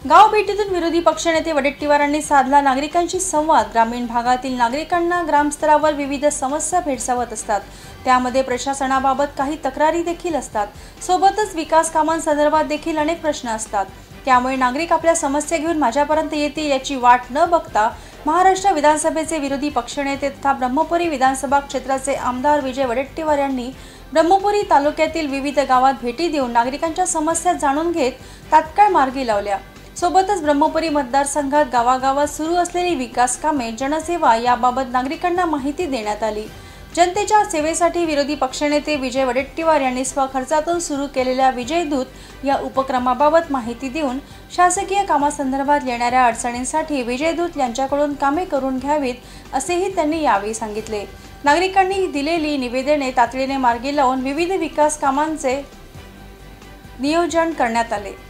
गाव भेटीतून विरोधी पक्षनेते वडेट्टीवारांनी साधला नागरिकांशी संवाद। ग्रामीण भागातील नागरिकांना ग्रामस्तरावर विविध समस्या भेडसावत असतात, त्यामध्ये प्रशासनाबाबत काही तक्रारी देखील असतात। सोबतच विकास कामांसंदर्भात देखील अनेक प्रश्न असतात। त्यामुळे नागरिक आपल्या समस्या घेऊन माझ्यापर्यंत येतील याची वाट न बघता महाराष्ट्र विधानसभेचे विरोधी पक्षनेते तथा ब्रह्मपुरी विधानसभा क्षेत्राचे आमदार विजय वडेट्टीवार यांनी ब्रह्मपुरी तालुक्यातील विविध गावात भेटी देऊन नागरिकांच्या समस्या जाणून घेत तात्काळ मार्गी लावल्या। सोबतच ब्रह्मपुरी मतदारसंघात गावागावात सुरू असलेली विकास कामे, जनसेवा याबाबत नागरिकांना माहिती देण्यात आली। जनतेच्या सेवेसाठी विरोधी पक्षनेते विजय वडेट्टीवार यांनी स्वखर्चातून सुरू केलेल्या विजय दूत या उपक्रमाबाबत माहिती देऊन शासकीय कामासंदर्भात येणाऱ्या अडचणींसाठी विजय दूत यांच्याकडून कामे करून घ्यावीत असेही त्यांनी यावेळी सांगितले। नागरिकांनी दिलेली निवेदने तातडीने मार्गी लावून विविध विकास कामांचे नियोजन करण्यात आले।